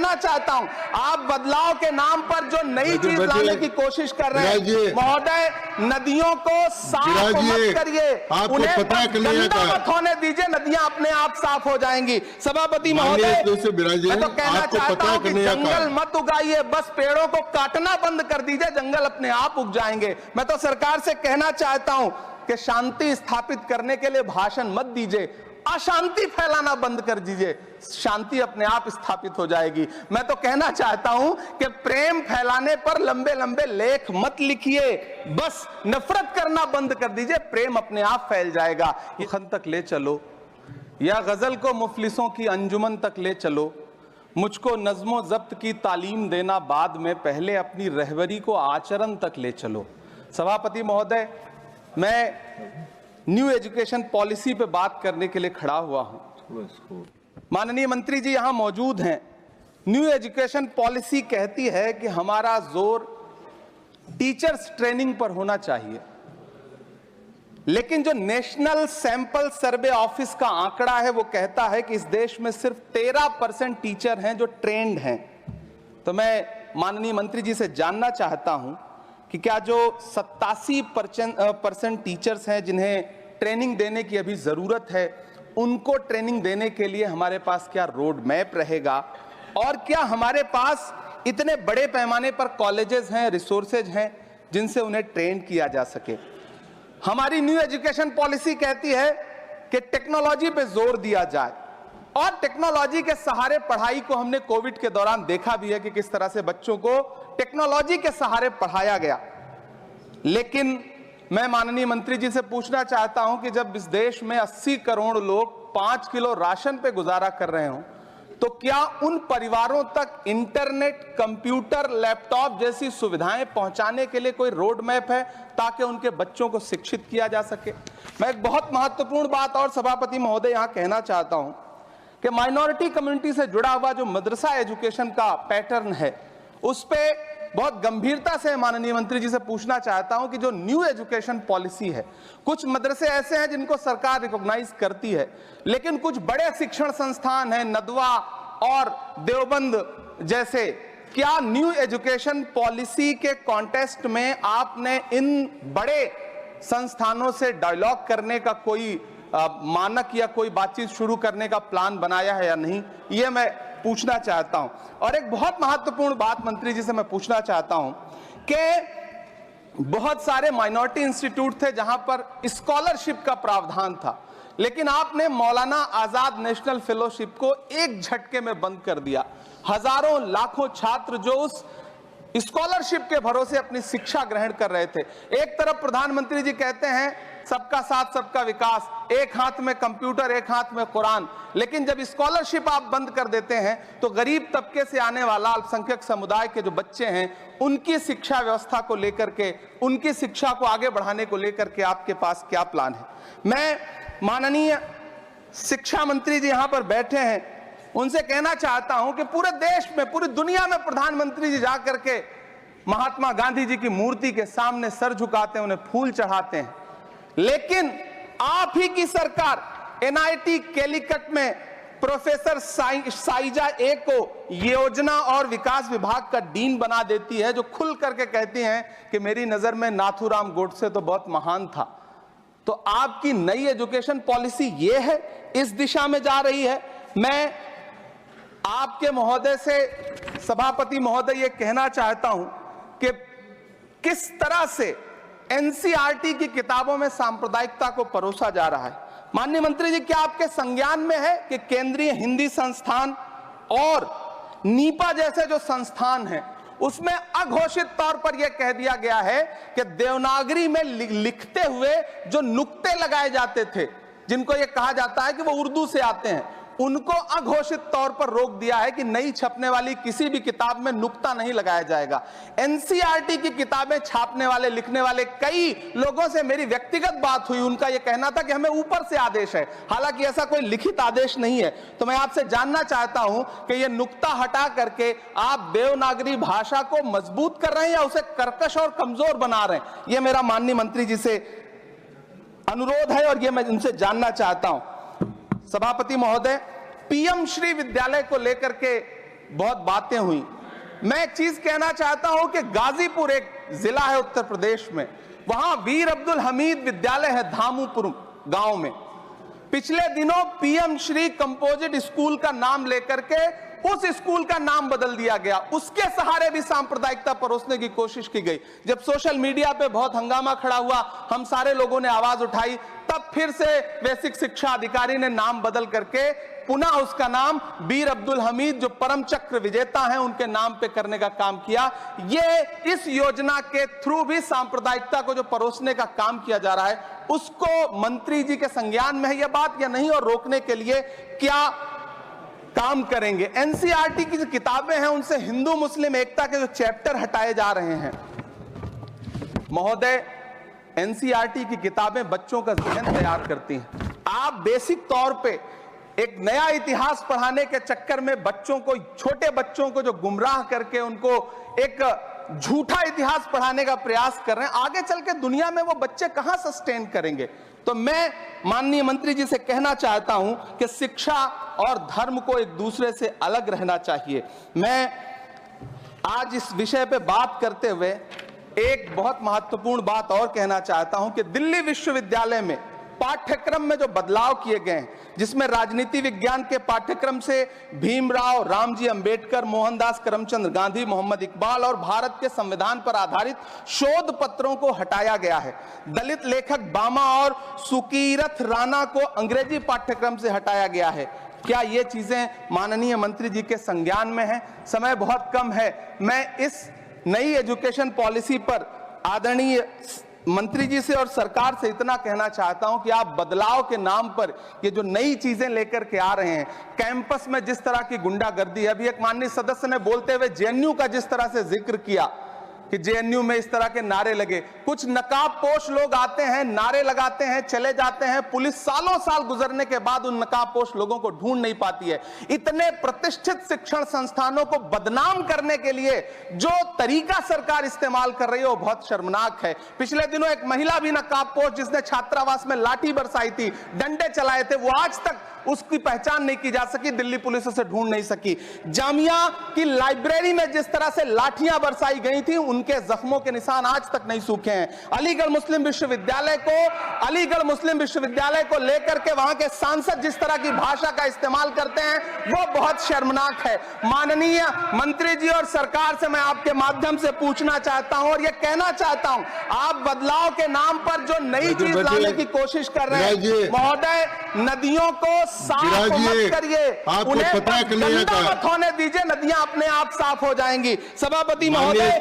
कहना चाहता हूं, आप बदलाव के नाम पर जो नई चीज लाने की कोशिश कर रहे हैं महोदय, नदियों को साफ मत करिए, उन्हें गंदा मत होने दीजिए, नदियां अपने आप साफ हो जाएंगी। सभापति महोदय, मैं तो कहना चाहता हूं कि जंगल मत उगाइए, बस पेड़ों को काटना बंद कर दीजिए, जंगल अपने आप उग जाएंगे। मैं तो सरकार से कहना चाहता हूं कि शांति स्थापित करने के लिए भाषण मत दीजिए, अशांति फैलाना बंद कर दीजिए, शांति अपने आप स्थापित हो जाएगी। मैं तो कहना चाहता हूं कि प्रेम फैलाने पर लंबे लंबे लेख मत लिखिए, बस नफरत करना बंद कर दीजिए, प्रेम अपने आप फैल जाएगा। खन तक ले चलो या गजल को मुफलिसों की अंजुमन तक ले चलो, मुझको नज़्मो ज़ब्त की तालीम देना बाद में, पहले अपनी रहबरी को आचरण तक ले चलो। सभापति महोदय, मैं न्यू एजुकेशन पॉलिसी पे बात करने के लिए खड़ा हुआ हूं। माननीय मंत्री जी यहां मौजूद हैं। न्यू एजुकेशन पॉलिसी कहती है कि हमारा जोर टीचर्स ट्रेनिंग पर होना चाहिए, लेकिन जो नेशनल सैंपल सर्वे ऑफिस का आंकड़ा है वो कहता है कि इस देश में सिर्फ 13% टीचर हैं जो ट्रेंड हैं। तो मैं माननीय मंत्री जी से जानना चाहता हूं कि क्या जो 87% टीचर्स हैं जिन्हें ट्रेनिंग देने की अभी जरूरत है, उनको ट्रेनिंग देने के लिए हमारे पास क्या रोड मैप रहेगा, और क्या हमारे पास इतने बड़े पैमाने पर कॉलेजेस हैं, रिसोर्सेज हैं जिनसे उन्हें ट्रेन किया जा सके। हमारी न्यू एजुकेशन पॉलिसी कहती है कि टेक्नोलॉजी पे जोर दिया जाए, और टेक्नोलॉजी के सहारे पढ़ाई को हमने कोविड के दौरान देखा भी है कि किस तरह से बच्चों को टेक्नोलॉजी के सहारे पढ़ाया गया। लेकिन मैं माननीय मंत्री जी से पूछना चाहता हूं कि जब इस देश में 80 करोड़ लोग 5 किलो राशन पे गुजारा कर रहे हों, तो क्या उन परिवारों तक इंटरनेट, कंप्यूटर, लैपटॉप जैसी सुविधाएं पहुंचाने के लिए कोई रोड मैप है ताकि उनके बच्चों को शिक्षित किया जा सके? मैं एक बहुत महत्वपूर्ण बात और सभापति महोदय यहां कहना चाहता हूं कि माइनॉरिटी कम्युनिटी से जुड़ा हुआ जो मदरसा एजुकेशन का पैटर्न है, उस पे बहुत गंभीरता से माननीय मंत्री जी से पूछना चाहता हूं कि जो न्यू एजुकेशन पॉलिसी है, कुछ मदरसे ऐसे हैं जिनको सरकार रिकॉग्नाइज करती है, लेकिन कुछ बड़े शिक्षण संस्थान हैं, नदवा और देवबंद जैसे, क्या न्यू एजुकेशन पॉलिसी के कॉन्टेस्ट में आपने इन बड़े संस्थानों से डायलॉग करने का कोई मानक या कोई बातचीत शुरू करने का प्लान बनाया है या नहीं, ये मैं पूछना चाहता हूं। और एक बहुत महत्वपूर्ण बात मंत्री जी से मैं पूछना चाहता हूं कि बहुत सारे माइनॉरिटी इंस्टीट्यूट थे जहां पर स्कॉलरशिप का प्रावधान था, लेकिन आपने मौलाना आजाद नेशनल फेलोशिप को एक झटके में बंद कर दिया। हजारों लाखों छात्र जो उस स्कॉलरशिप के भरोसे अपनी शिक्षा ग्रहण कर रहे थे, एक तरफ प्रधानमंत्री जी कहते हैं सबका साथ सबका विकास, एक हाथ में कंप्यूटर एक हाथ में कुरान, लेकिन जब स्कॉलरशिप आप बंद कर देते हैं तो गरीब तबके से आने वाला अल्पसंख्यक समुदाय के जो बच्चे हैं, उनकी शिक्षा व्यवस्था को लेकर के, उनकी शिक्षा को आगे बढ़ाने को लेकर के आपके पास क्या प्लान है? मैं माननीय शिक्षा मंत्री जी यहां पर बैठे हैं, उनसे कहना चाहता हूं कि पूरे देश में, पूरी दुनिया में प्रधानमंत्री जी जाकर के महात्मा गांधी जी की मूर्ति के सामने सर झुकाते हैं, उन्हें फूल चढ़ाते हैं, लेकिन आप ही की सरकार एनआईटी कैलीकट में प्रोफेसर साइजा ए को योजना और विकास विभाग का डीन बना देती है, जो खुल करके कहती हैं कि मेरी नजर में नाथूराम गोडसे तो बहुत महान था। तो आपकी नई एजुकेशन पॉलिसी ये है, इस दिशा में जा रही है। मैं आपके महोदय से, सभापति महोदय, ये कहना चाहता हूं कि किस तरह से एनसीईआरटी की किताबों में सांप्रदायिकता को परोसा जा रहा है। माननीय मंत्री जी, क्या आपके संज्ञान में है कि केंद्रीय हिंदी संस्थान और नीपा जैसे जो संस्थान हैं, उसमें अघोषित तौर पर यह कह दिया गया है कि देवनागरी में लिखते हुए जो नुक्ते लगाए जाते थे, जिनको यह कहा जाता है कि वो उर्दू से आते हैं, उनको अघोषित तौर पर रोक दिया है कि नई छपने वाली किसी भी किताब में नुक्ता नहीं लगाया जाएगा। एनसीईआरटी की किताबें छापने वाले, लिखने वाले कई लोगों से मेरी व्यक्तिगत बात हुई, उनका यह कहना था कि हमें ऊपर से आदेश है, हालांकि ऐसा कोई लिखित आदेश नहीं है। तो मैं आपसे जानना चाहता हूं कि यह नुक्ता हटा करके आप देवनागरी भाषा को मजबूत कर रहे हैं या उसे कर्कश और कमजोर बना रहे हैं? यह मेरा माननीय मंत्री जी से अनुरोध है और यह मैं उनसे जानना चाहता हूं। सभापति महोदय, पीएम श्री विद्यालय को लेकर के बहुत बातें हुई। मैं एक चीज कहना चाहता हूं कि गाजीपुर एक जिला है उत्तर प्रदेश में, वहां वीर अब्दुल हमीद विद्यालय है धामूपुर गांव में। पिछले दिनों पीएम श्री कंपोजिट स्कूल का नाम लेकर के उस स्कूल का नाम बदल दिया गया, उसके सहारे भी सांप्रदायिकता परोसने की कोशिश की गई। जब सोशल मीडिया पे बहुत हंगामा खड़ा हुआ, हम सारे लोगों ने आवाज उठाई, तब फिर से बेसिक शिक्षा अधिकारी ने नाम बदल करके पुनः उसका नाम वीर अब्दुल हमीद, जो परम चक्र विजेता हैं, उनके नाम पे करने का काम किया। ये इस योजना के थ्रू भी सांप्रदायिकता को जो परोसने का काम किया जा रहा है, उसको मंत्री जी के संज्ञान में है यह बात या नहीं, और रोकने के लिए क्या काम करेंगे। एनसीईआरटी की जो किताबें हैं उनसे हिंदू मुस्लिम एकता के जो चैप्टर हटाए जा रहे हैं। महोदय, एनसीईआरटी की किताबें बच्चों का ज़हन तैयार करती हैं। आप बेसिक तौर पे एक नया इतिहास पढ़ाने के चक्कर में बच्चों को, छोटे बच्चों को जो गुमराह करके उनको एक झूठा इतिहास पढ़ाने का प्रयास कर रहे हैं, आगे चल के दुनिया में वो बच्चे कहां सस्टेन करेंगे। तो मैं माननीय मंत्री जी से कहना चाहता हूं कि शिक्षा और धर्म को एक दूसरे से अलग रहना चाहिए। मैं आज इस विषय पे बात करते हुए एक बहुत महत्वपूर्ण बात और कहना चाहता हूं कि दिल्ली विश्वविद्यालय में पाठ्यक्रम में जो बदलाव किए गए हैं, जिसमें राजनीति विज्ञान के पाठ्यक्रम से भीमराव, रामजी अंबेडकर, मोहनदास करमचंद गांधी, मोहम्मद इकबाल और भारत के संविधान पर आधारित शोध पत्रों को हटाया गया है। दलित लेखक बामा और सुकीरथ राणा को अंग्रेजी पाठ्यक्रम से हटाया गया है। क्या ये चीजें माननीय मंत्री जी के संज्ञान में है? समय बहुत कम है। मैं इस नई एजुकेशन पॉलिसी पर आदरणीय मंत्री जी से और सरकार से इतना कहना चाहता हूं कि आप बदलाव के नाम पर ये जो नई चीजें लेकर के आ रहे हैं, कैंपस में जिस तरह की गुंडागर्दी है, अभी एक माननीय सदस्य ने बोलते हुए जेएनयू का जिस तरह से जिक्र किया कि जेएनयू में इस तरह के नारे लगे, कुछ नकाबपोश लोग आते हैं, नारे लगाते हैं, चले जाते हैं, पुलिस सालों साल गुजरने के बाद उन नकाबपोश लोगों को ढूंढ नहीं पाती है। इतने प्रतिष्ठित शिक्षण संस्थानों को बदनाम करने के लिए जो तरीका सरकार इस्तेमाल कर रही है वो बहुत शर्मनाक है। पिछले दिनों एक महिला भी नकाबपोश, जिसने छात्रावास में लाठी बरसाई थी, डंडे चलाए थे, वो आज तक उसकी पहचान नहीं की जा सकी, दिल्ली पुलिस उसे ढूंढ नहीं सकी। जामिया की लाइब्रेरी में जिस तरह से लाठियां बरसाई गई थी, उनके जख्मों के निशान आज तक नहीं सूखे हैं। अलीगढ़ मुस्लिम विश्वविद्यालय को लेकर के वहां के सांसद जिस तरह की भाषा का इस्तेमाल करते हैं, वो बहुत शर्मनाक है। माननीय मंत्री जी और सरकार से मैं आपके माध्यम से पूछना चाहता हूं और यह कहना चाहता हूं, आप बदलाव के नाम पर जो नई चीज लाने की कोशिश कर रहे हैं, महोदय, नदियों को साफ मत करिए, उन्हें गंदा मत होने दीजिए, नदियां अपने आप साफ हो जाएंगी। सभापति महोदय,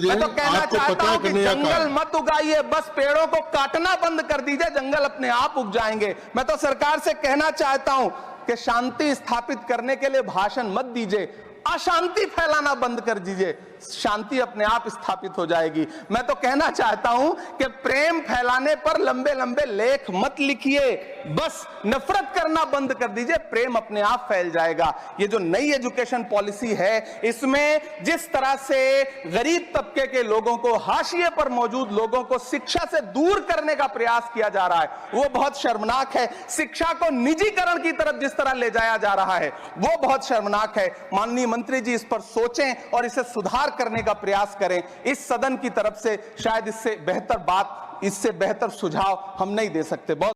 मैं तो कहना चाहता हूं कि जंगल मत उगाइए, बस पेड़ों को काटना बंद कर दीजिए, जंगल अपने आप उग जाएंगे। मैं तो सरकार से कहना चाहता हूं कि शांति स्थापित करने के लिए भाषण मत दीजिए, अशांति फैलाना बंद कर दीजिए, शांति अपने आप स्थापित हो जाएगी। मैं तो कहना चाहता हूं कि प्रेम फैलाने पर लंबे लंबे लेख मत लिखिए, बस नफरत करना बंद कर दीजिए, प्रेम अपने आप फैल जाएगा। ये जो नई एजुकेशन पॉलिसी है, इसमें जिस तरह से गरीब तबके के लोगों को, हाशिए पर मौजूद लोगों को शिक्षा से दूर करने का प्रयास किया जा रहा है, वो बहुत शर्मनाक है। शिक्षा को निजीकरण की तरफ जिस तरह ले जाया जा रहा है, वो बहुत शर्मनाक है। माननीय मंत्री जी इस पर सोचें और इसे सुधार करने का प्रयास करें। इस सदन की तरफ से शायद इससे बेहतर बात, इससे बेहतर सुझाव हम नहीं दे सकते। बहुत